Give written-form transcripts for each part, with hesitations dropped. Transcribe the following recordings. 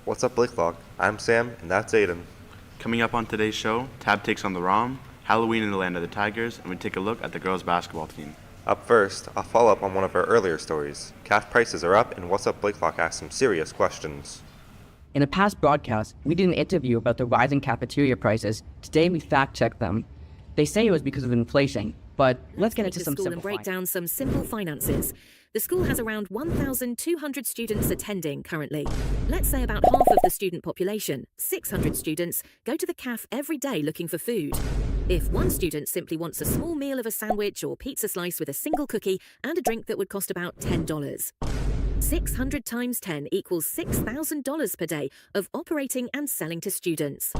What's up, Blakelock? I'm Sam, and that's Aiden. Coming up on today's show, Tab takes on the ROM, Halloween in the Land of the Tigers, and we take a look at the girls' basketball team. Up first, I'll follow up on one of our earlier stories. Calf prices are up, and What's Up, Blakelock asks some serious questions. In a past broadcast, we did an interview about the rising cafeteria prices. Today, we fact-checked them. They say it was because of inflation, but let's get into some simple and break down some simple finances. The school has around 1,200 students attending currently. Let's say about half of the student population, 600 students, go to the caf every day looking for food. If one student simply wants a small meal of a sandwich or pizza slice with a single cookie and a drink that would cost about $10. 600 times 10 equals $6,000 per day of operating and selling to students.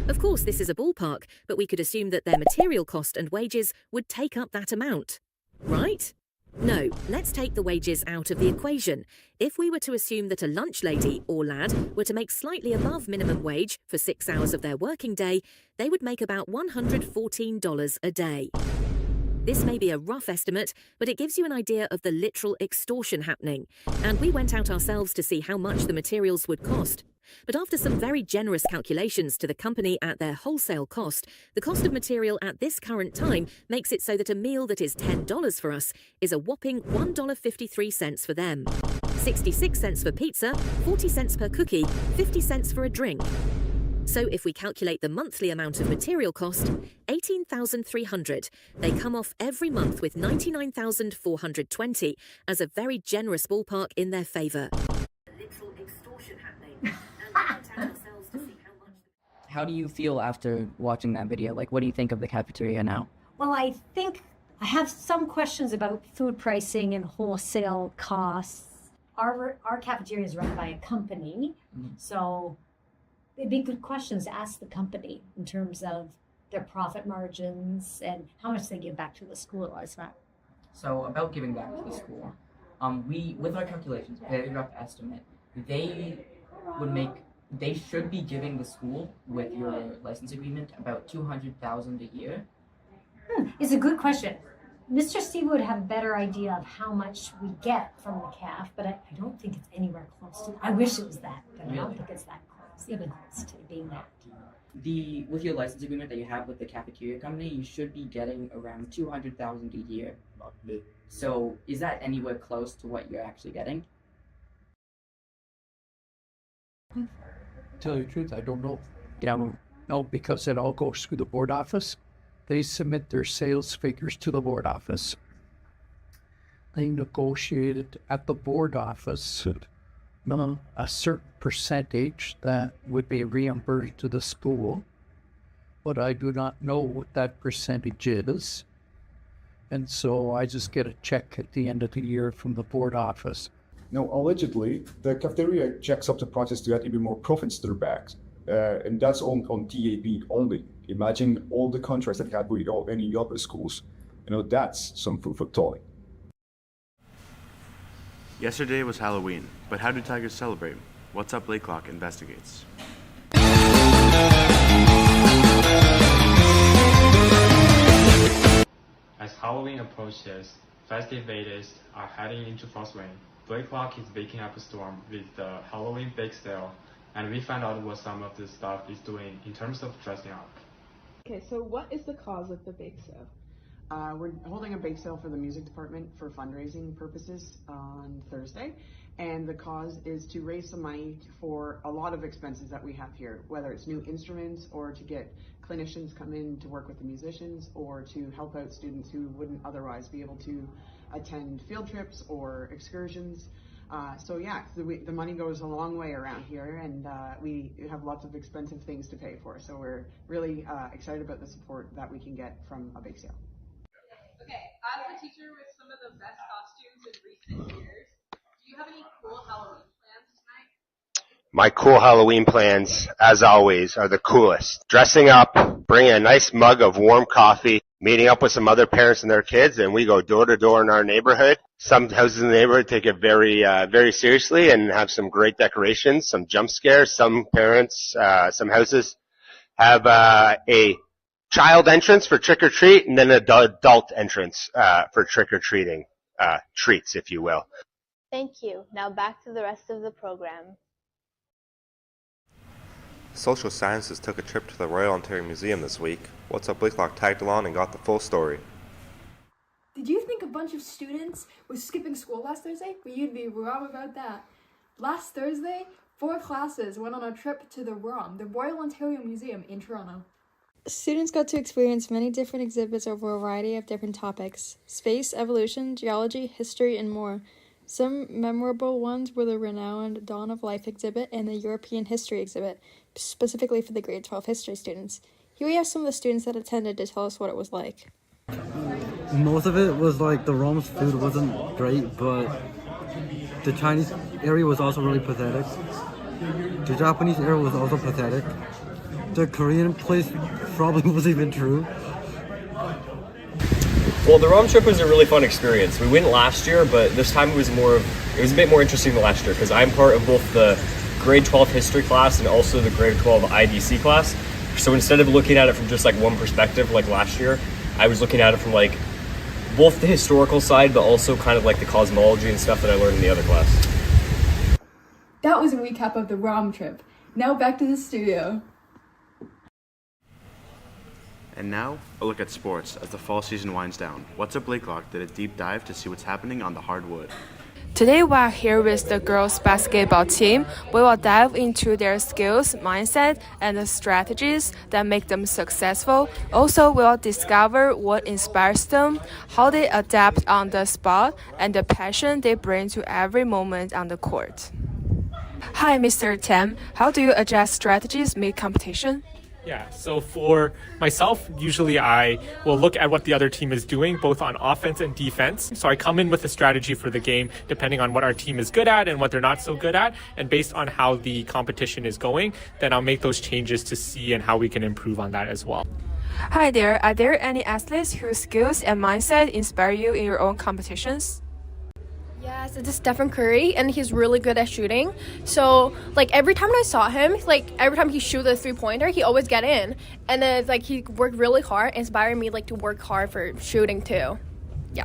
Of course, this is a ballpark, but we could assume that their material cost and wages would take up that amount. Right? No, let's take the wages out of the equation. If we were to assume that a lunch lady or lad were to make slightly above minimum wage for 6 hours of their working day, they would make about $114 a day. This may be a rough estimate, but it gives you an idea of the literal extortion happening. And we went out ourselves to see how much the materials would cost. But after some very generous calculations to the company at their wholesale cost, the cost of material at this current time makes it so that a meal that is $10 for us is a whopping $1.53 for them. 66 cents for pizza, 40 cents per cookie, 50 cents for a drink. So if we calculate the monthly amount of material cost, $18,300, they come off every month with $99,420 as a very generous ballpark in their favour. Literal extortion happening. And we went out ourselves to see how much. How do you feel after watching that video? Like, what do you think of the cafeteria now? Well, I think I have some questions about food pricing and wholesale costs. Our cafeteria is run by a company, so it'd be good questions to ask the company in terms of their profit margins and how much they give back to the school as well. So about giving back to the school, we, with our calculations, very rough estimate, they should be giving the school, with your license agreement, about $200,000 a year. It's a good question. Mr. Steve would have a better idea of how much we get from the CAF, but I don't think it's anywhere close to. I wish it was that, but I don't think it's that close, even close to being that. With your license agreement that you have with the cafeteria company, you should be getting around $200,000 a year. So is that anywhere close to what you're actually getting? Tell you the truth, I don't know. Yeah. No, because it all goes through the board office. They submit their sales figures to the board office. They negotiate it at the board office. A certain percentage that would be reimbursed to the school, but I do not know what that percentage is. And so I just get a check at the end of the year from the board office. Now, allegedly, the cafeteria checks up the prices to get even more profits to their bags. And that's on TAB only. Imagine all the contracts that they had with any other schools. That's some food for thought. Yesterday was Halloween, but how do Tigers celebrate? What's Up, Blakelock investigates. As Halloween approaches, festive days are heading into full swing. Blakelock is baking up a storm with the Halloween bake sale, and we find out what some of the stuff is doing in terms of dressing up. Okay, so what is the cause of the bake sale? We're holding a bake sale for the music department for fundraising purposes on Thursday, and the cause is to raise some money for a lot of expenses that we have here, whether it's new instruments or to get clinicians come in to work with the musicians or to help out students who wouldn't otherwise be able to attend field trips or excursions. The money goes a long way around here, and we have lots of expensive things to pay for, so we're really excited about the support that we can get from a bake sale. Okay, as a teacher with some of the best costumes in recent years, do you have any cool Halloween plans tonight? My cool Halloween plans, as always, are the coolest. Dressing up, bringing a nice mug of warm coffee, meeting up with some other parents and their kids, and we go door to door in our neighborhood. Some houses in the neighborhood take it very, very seriously and have some great decorations, some jump scares. Some parents, some houses have a child entrance for trick-or-treat and then an adult entrance for trick-or-treating treats, if you will. Thank you. Now back to the rest of the program. Social Sciences took a trip to the Royal Ontario Museum this week. What's Up Blakelock tagged along and got the full story. Did you think a bunch of students were skipping school last Thursday? Well, you'd be wrong about that. Last Thursday, 4 classes went on a trip to the ROM, the Royal Ontario Museum in Toronto. Students got to experience many different exhibits over a variety of different topics: space, evolution, geology, history, and more. Some memorable ones were the renowned Dawn of Life exhibit and the European History exhibit, specifically for the grade 12 history students. Here we have some of the students that attended to tell us what it was like. Most of it was like the Rome's food wasn't great, but the Chinese area was also really pathetic. The Japanese area was also pathetic. The Korean place probably wasn't even true. Well, the Rome trip was a really fun experience. We went last year, but this time it was a bit more interesting than last year because I'm part of both the grade 12 history class and also the grade 12 IDC class. So instead of looking at it from just like one perspective like last year, I was looking at it from like both the historical side, but also kind of like the cosmology and stuff that I learned in the other class. That was a recap of the ROM trip. Now back to the studio. And now, a look at sports as the fall season winds down. What's Up Blakelock did a deep dive to see what's happening on the hardwood. Today we are here with the girls basketball team. We will dive into their skills, mindset, and the strategies that make them successful. Also, we'll discover what inspires them, how they adapt on the spot, and the passion they bring to every moment on the court. Hi, Mr. Tam. How do you adjust strategies mid-competition? Yeah, so for myself, usually I will look at what the other team is doing, both on offense and defense. So I come in with a strategy for the game, depending on what our team is good at and what they're not so good at. And based on how the competition is going, then I'll make those changes to see and how we can improve on that as well. Hi there. Are there any athletes whose skills and mindset inspire you in your own competitions? Yes, it's Stephen Curry, and he's really good at shooting. So, like, every time I saw him, like, every time he shoot a three-pointer, he always get in. And then, like, he worked really hard, inspiring me, like, to work hard for shooting, too. Yeah.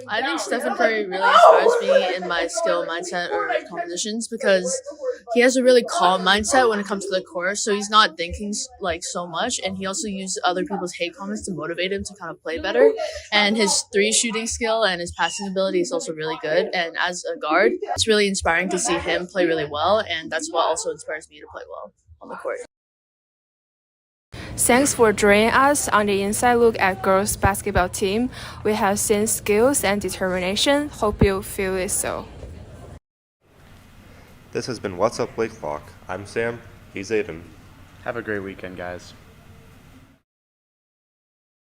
I think Stephen Curry really inspires me in my skill mindset or competitions because he has a really calm mindset when it comes to the court, so he's not thinking like so much, and he also uses other people's hate comments to motivate him to kind of play better. And his three shooting skill and his passing ability is also really good, and as a guard, it's really inspiring to see him play really well, and that's what also inspires me to play well on the court. Thanks for joining us on the inside look at girls basketball team. We have seen skills and determination. Hope you feel it so. This has been What's Up Blakelock. I'm Sam. He's Aiden. Have a great weekend, guys.